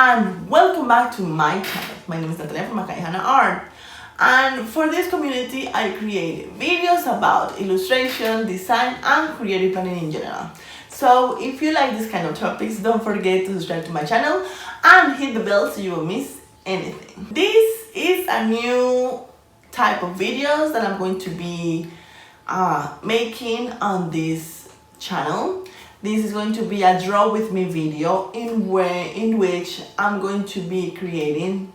and welcome back to my channel. My name is Natalia from Hana Art, and for this community I create videos about illustration, design and creative planning in general. So if you like this kind of topics, don't forget to subscribe to my channel and hit the bell so you won't miss anything. This is a new type of videos that I'm going to be making on this channel. This is going to be a draw with me video in which I'm going to be creating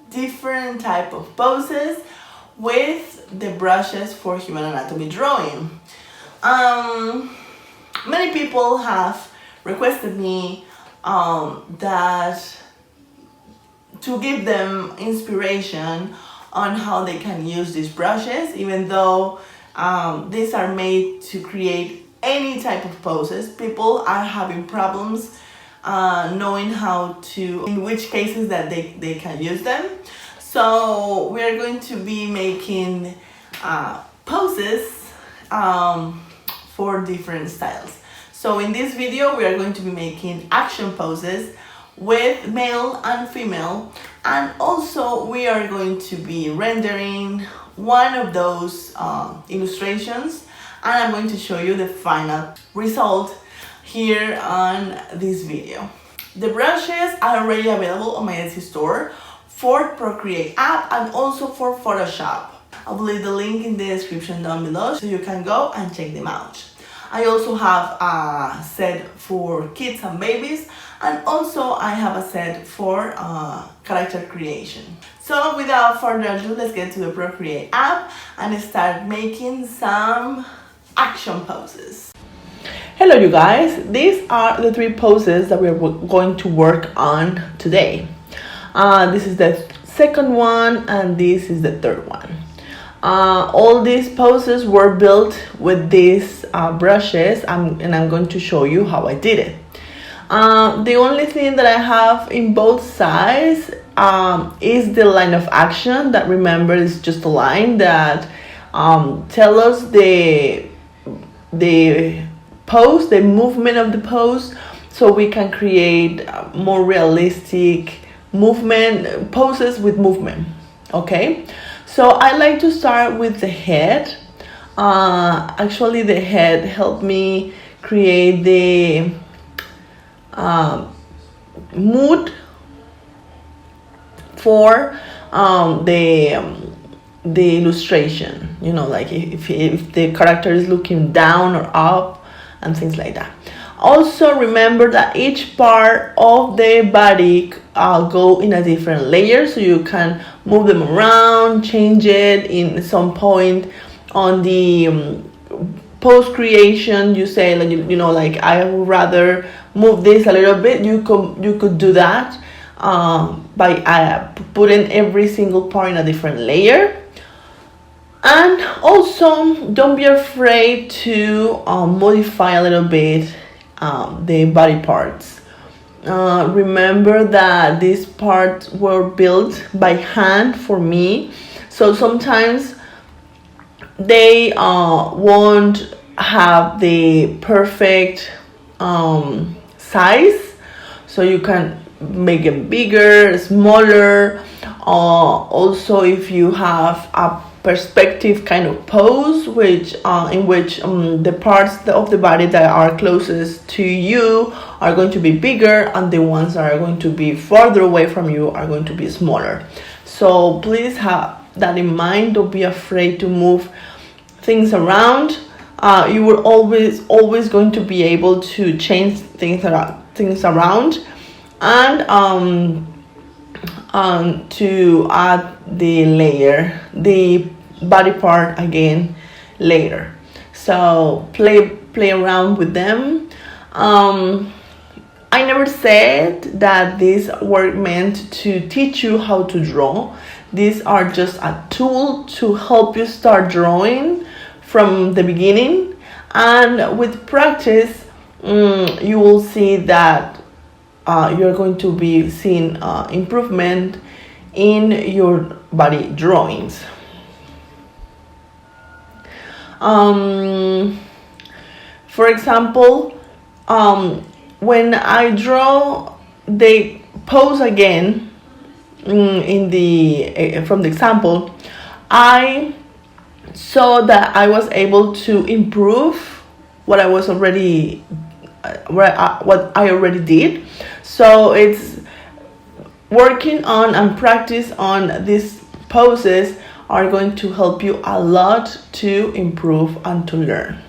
different type of poses with the brushes for human anatomy drawing. Many people have requested me that to give them inspiration on how they can use these brushes, even though these are made to create any type of poses. People are having problems knowing how to, in which cases that they can use them. So we're going to be making poses for different styles. So in this video we are going to be making action poses with male and female, and also we are going to be rendering one of those illustrations, and I'm going to show you the final result here on this video. The brushes are already available on my Etsy store for Procreate app and also for Photoshop. I'll leave the link in the description down below so you can go and check them out. I also have a set for kids and babies, and also I have a set for character creation. So without further ado, let's get to the Procreate app and start making some action poses. Hello you guys, these are the 3 poses that we're going to work on today. This is the second one and this is the third one. All these poses were built with these brushes, and I'm going to show you how I did it. The only thing that I have in both sides is the line of action that, remember, is just a line that tell us the pose, the movement of the pose, so we can create more realistic movement poses with movement. Okay, so I like to start with the head. Actually the head helped me create the mood for the illustration, you know, like if the character is looking down or up and things like that. Also remember that each part of the body go in a different layer, so you can move them around, change it in some point on the post creation. You say, like, you know, like I would rather move this a little bit. You could do that by putting every single part in a different layer. And also don't be afraid to modify a little bit the body parts. Remember that these parts were built by hand for me, so sometimes they won't have the perfect size, so you can make them bigger, smaller. Also, if you have a perspective kind of pose, which in which the parts of the body that are closest to you are going to be bigger, and the ones that are going to be farther away from you are going to be smaller. So please have that in mind. Don't be afraid to move things around. You will always going to be able to change things around and to add the layer, the body part again later. So play around with them. I never said that these were meant to teach you how to draw. These are just a tool to help you start drawing from the beginning, and with practice you will see that you're going to be seeing improvement in your body drawings. For example, when I draw the pose again in the from the example, I saw that I was able to improve what I was already what I already did. So it's working on and practice on these poses are going to help you a lot to improve and to learn.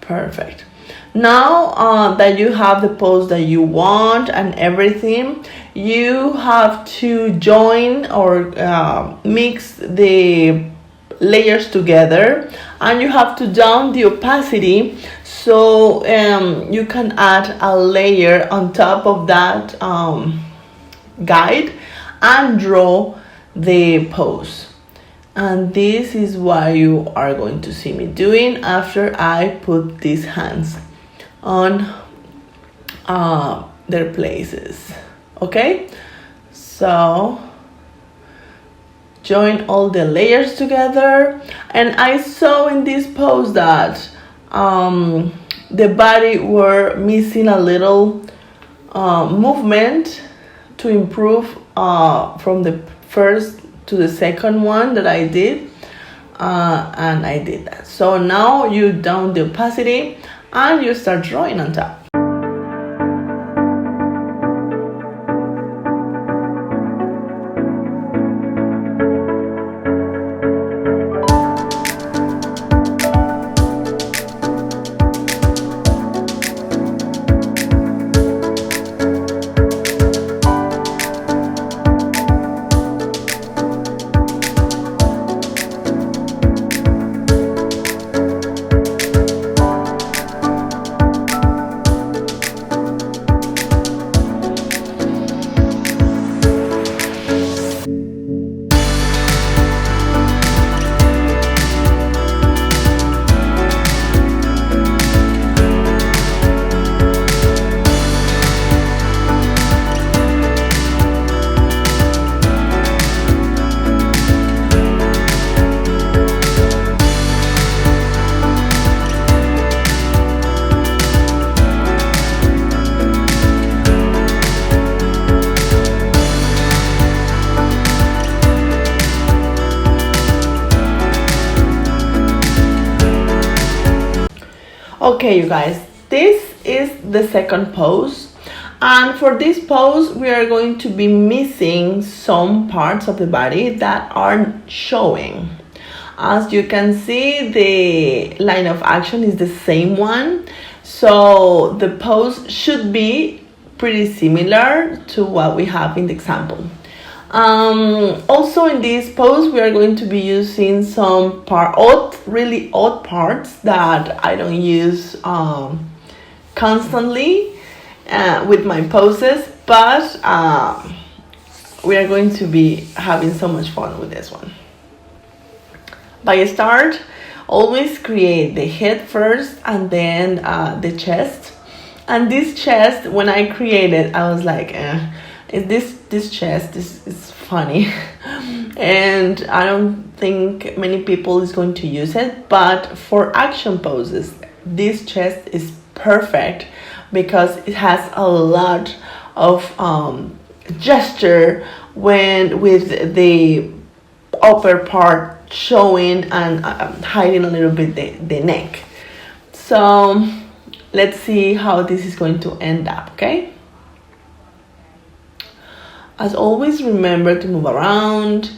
Perfect. Now that you have the pose that you want and everything, you have to join or mix the layers together, and you have to down the opacity so you can add a layer on top of that guide and draw the pose. And this is what you are going to see me doing after I put these hands on their places. Okay, so join all the layers together, and I saw in this pose that the body were missing a little movement to improve from the first to the second one that I did, and I did that. So now you down the opacity and you start drawing on top. Okay, you guys, this is the second pose, and for this pose we are going to be missing some parts of the body that aren't showing. As you can see, the line of action is the same one, so the pose should be pretty similar to what we have in the example. Also in this pose we are going to be using some really odd parts that I don't use constantly with my poses, but we are going to be having so much fun with this one. By start, always create the head first and then the chest. And this chest, when I created, I was like, this chest is funny and I don't think many people is going to use it, but for action poses this chest is perfect because it has a lot of gesture when with the upper part showing and hiding a little bit the neck. So let's see how this is going to end up. Okay, as always, remember to move around,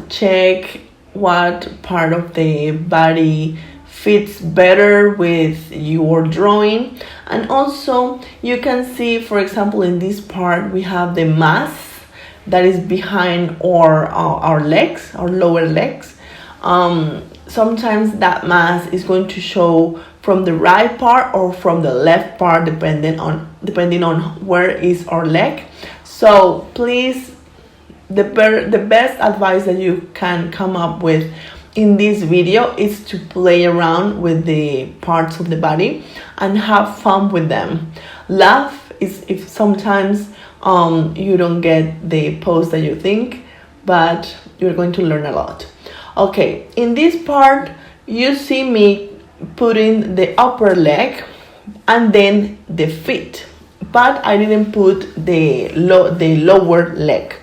check what part of the body fits better with your drawing. And also you can see, for example, in this part we have the mass that is behind our legs, our lower legs. Sometimes that mass is going to show from the right part or from the left part, depending on where is our leg. So please, the best advice that you can come up with in this video is to play around with the parts of the body and have fun with them. Laugh if sometimes you don't get the pose that you think, but you're going to learn a lot. Okay, in this part you see me putting the upper leg and then the feet, but I didn't put the lower leg,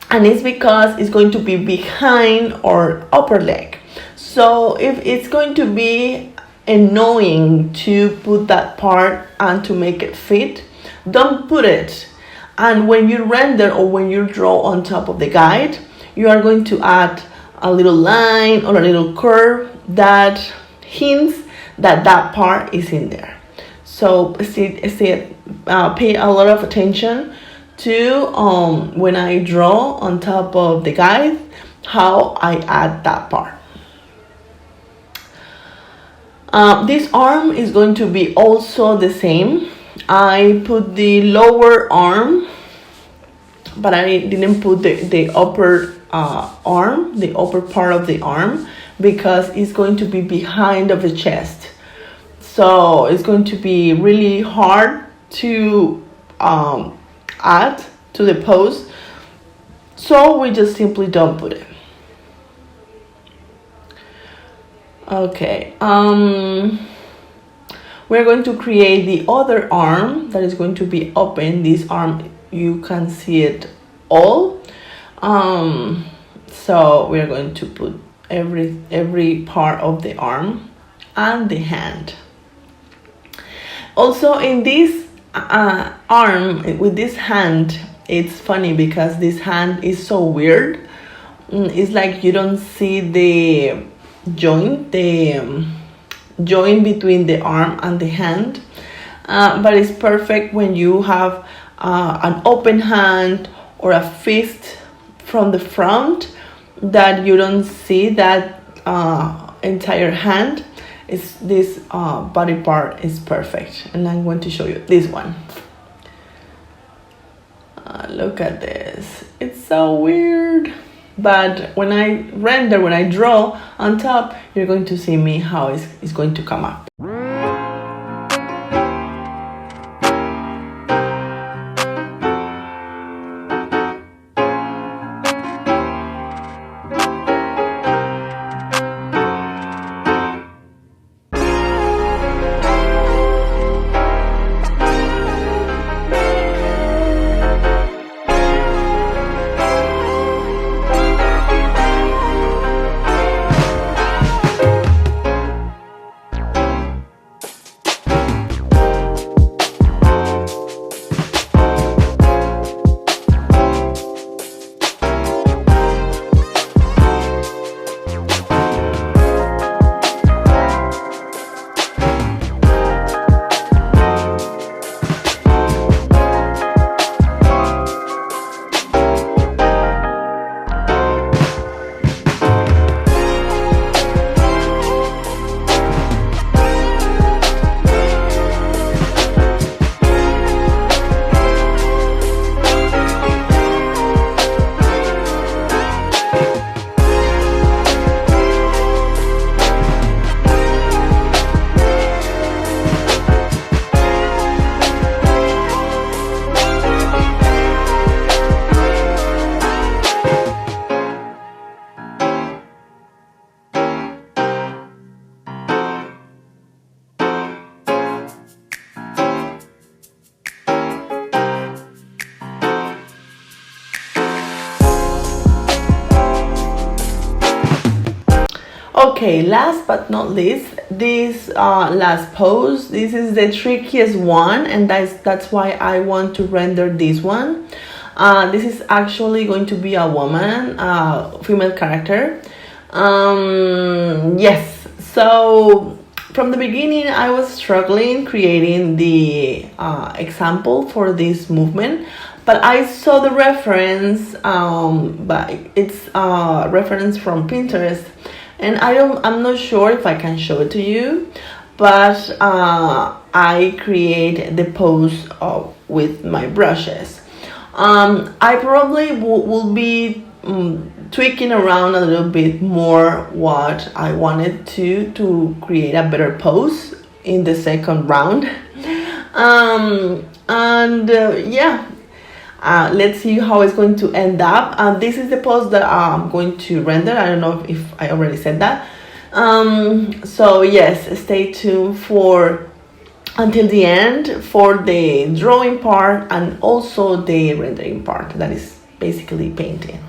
and it's because it's going to be behind our upper leg. So if it's going to be annoying to put that part and to make it fit, don't put it. And when you render or when you draw on top of the guide, you are going to add a little line or a little curve that hints that that part is in there. So pay a lot of attention to when I draw on top of the guide, how I add that part. This arm is going to be also the same. I put the lower arm, but I didn't put the upper arm, the upper part of the arm, because it's going to be behind of the chest. So it's going to be really hard to add to the pose. So we just simply don't put it. Okay, we're going to create the other arm that is going to be open. This arm, you can see it all. So we're going to put every part of the arm and the hand. Also in this arm, with this hand, it's funny because this hand is so weird. It's like you don't see the joint between the arm and the hand, but it's perfect when you have an open hand or a fist from the front, that you don't see that entire hand. This body part is perfect, and I'm going to show you this one. Look at this, it's so weird. But when I render, when I draw on top, you're going to see me how it's going to come up. Okay, last but not least, this last pose, this is the trickiest one, and that's why I want to render this one. This is actually going to be a woman, female character. Yes, so from the beginning I was struggling creating the example for this movement, but I saw the reference, but it's a reference from Pinterest, and I'm not sure if I can show it to you, but I create the pose with my brushes. I probably will be tweaking around a little bit more what I wanted to create a better pose in the second round. Yeah, let's see how it's going to end up. This is the pose that I'm going to render. I don't know if I already said that. So yes, stay tuned for until the end for the drawing part and also the rendering part, that is basically painting.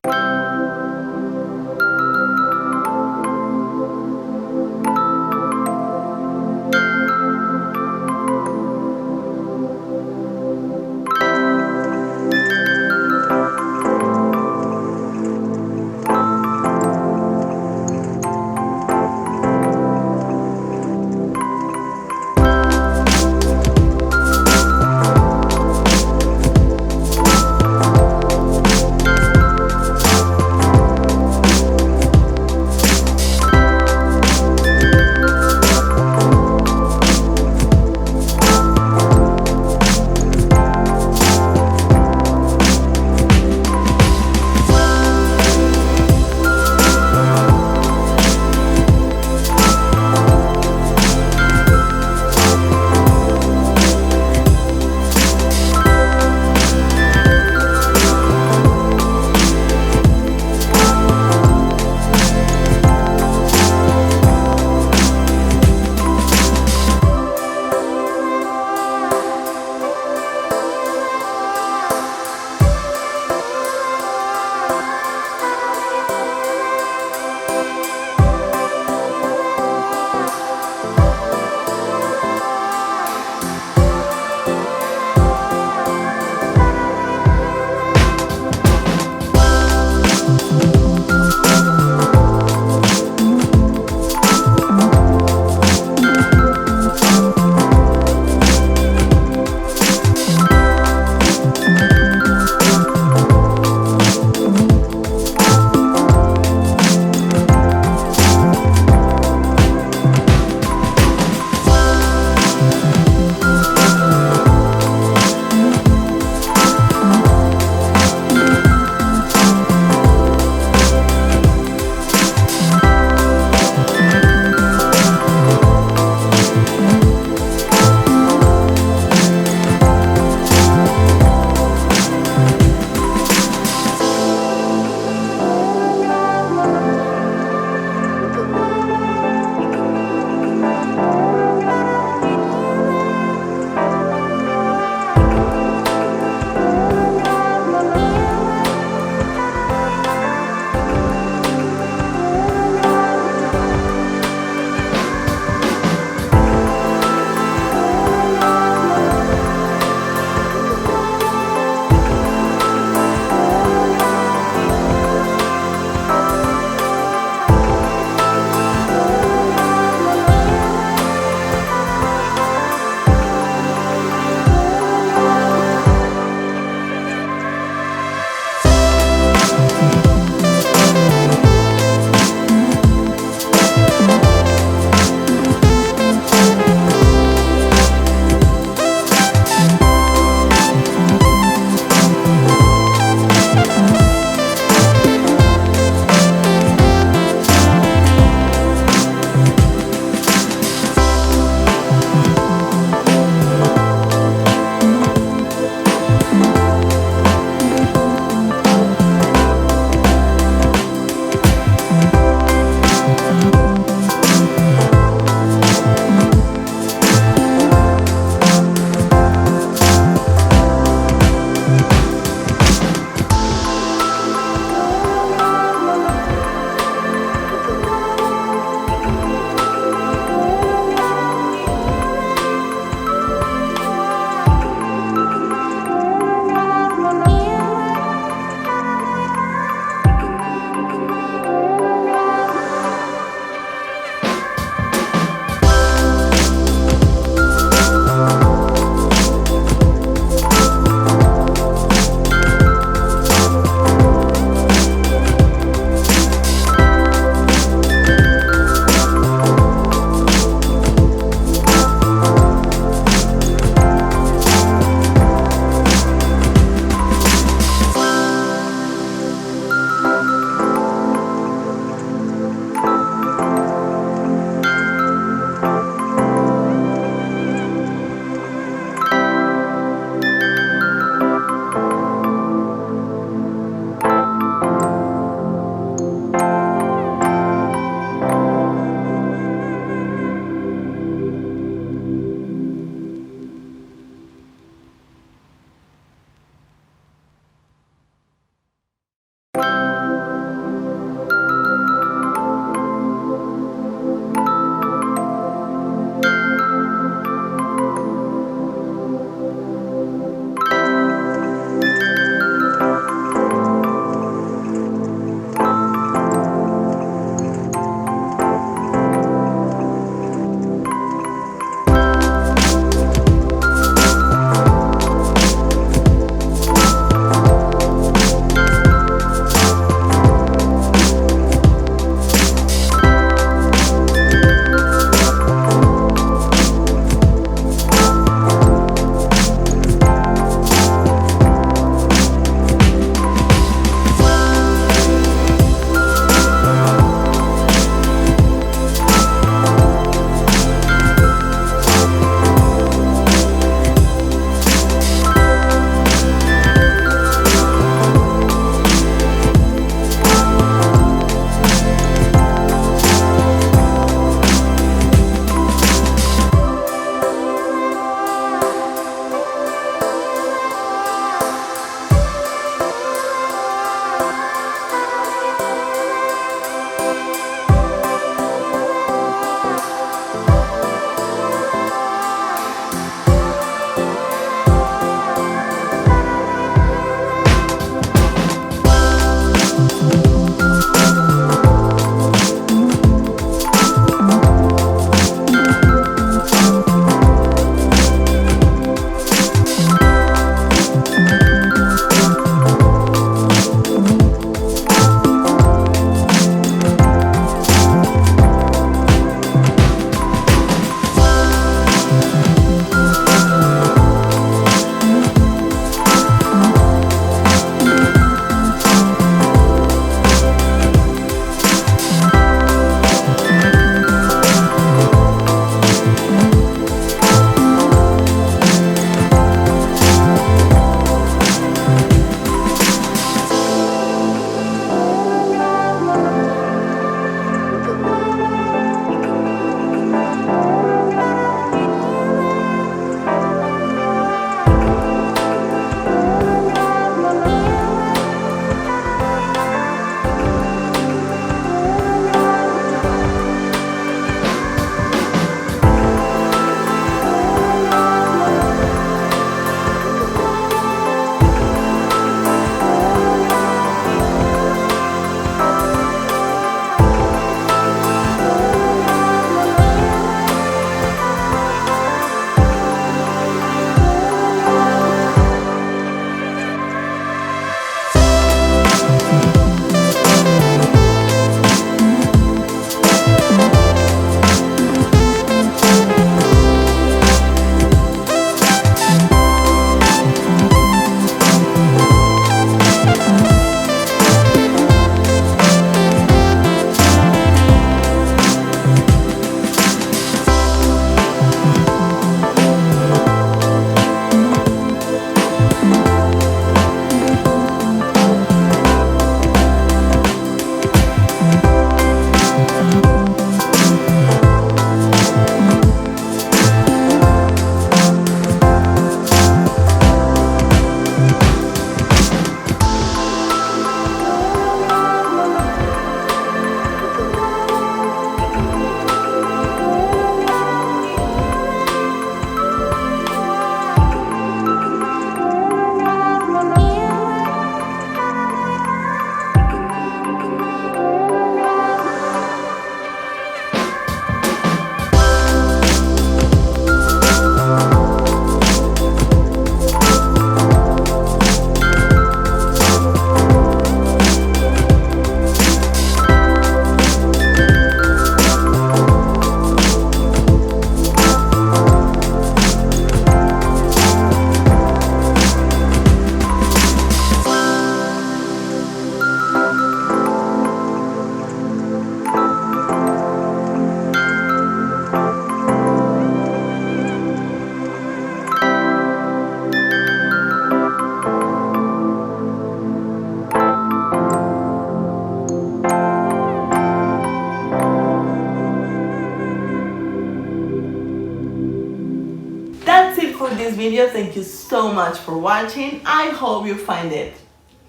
this video, thank you so much for watching. I hope you find it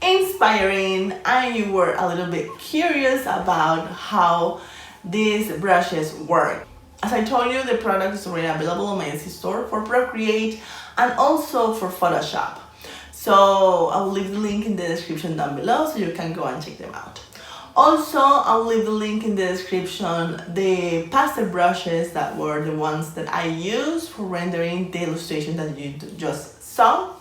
inspiring and you were a little bit curious about how these brushes work. As I told you, the product is already available on my Etsy store for Procreate and also for Photoshop. So I will leave the link in the description down below so you can go and check them out. Also, I'll leave the link in the description the pastel brushes that were the ones that I used for rendering the illustration that you just saw.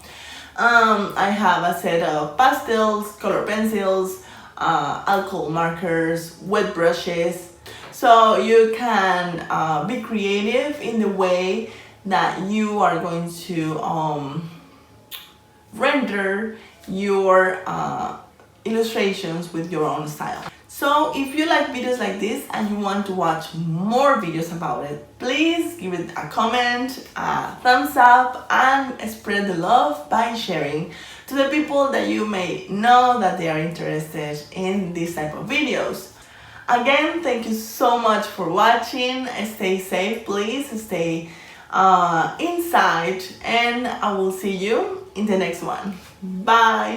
I have a set of pastels, color pencils, alcohol markers, wet brushes. So you can be creative in the way that you are going to render your illustrations with your own style. So if you like videos like this and you want to watch more videos about it, please give it a comment, a thumbs up, and spread the love by sharing to the people that you may know that they are interested in this type of videos. Again, thank you so much for watching. Stay safe, please. Stay inside, and I will see you in the next one. Bye.